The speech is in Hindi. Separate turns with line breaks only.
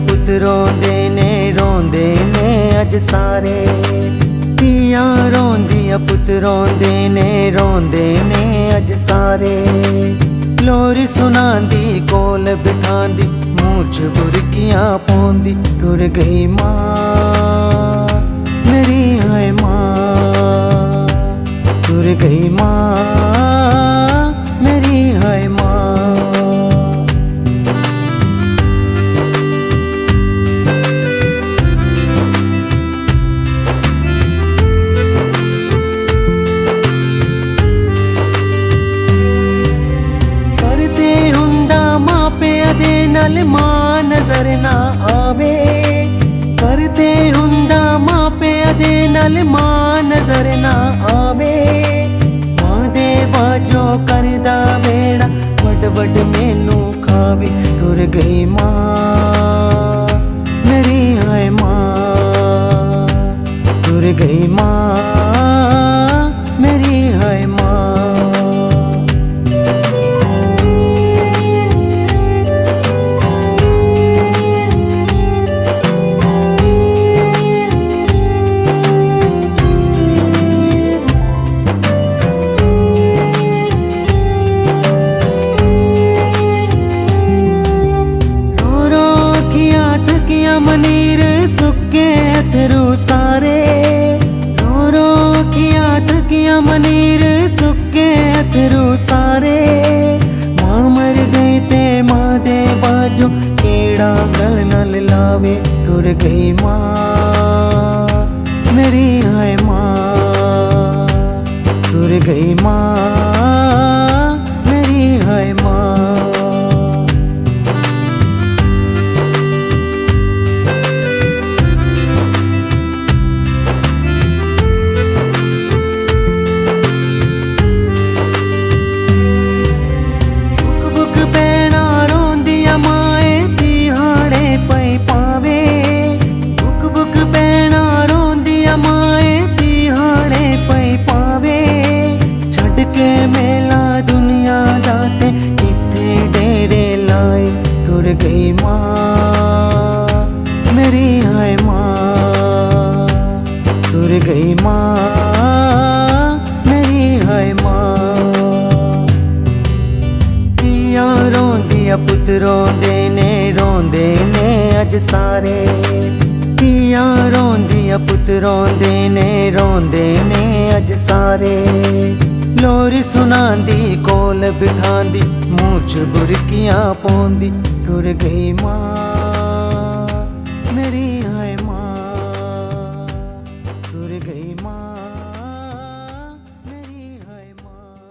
पुत रोंदे ने अज सारे पिया रोंदिया पुत रोंदे ने अज सारे लोरी सुनांदी कोल बिठांदी मूछ बुरकियां पौंदी टुर गई मां मेरी है मां टुर गई मां मेरी है मां नल मां नजर ना आवे करते हुंदा मां पे दे नल मां नजर ना आवे मां दे बाजो करदा बेड़ा वड वड मैनू खावे टुर गई मां मेरी है मां टुर गई मां मेरी है मां मनीर सुके अथरू सारे रो रो किया थकिया मनीर सुके अथरू सारे मां मर गई ते मां दे बाजो केड़ा गल नल लावे टुर गई मां मेरी है मां टुर गई मां मेरी है मां मेला दुनिया दाते किथे डेरे लाए टुर गई मां मेरी है मां टुर गई मां मेरी है मां पिया रोंदिया पुत रोंदे ने अज सारे पिया रोंदिया पुत रोंदे ने अज सारे लोरी सुनांदी कोल बिठांदी मूछ बुरकियां पौंदी टुर गई मां।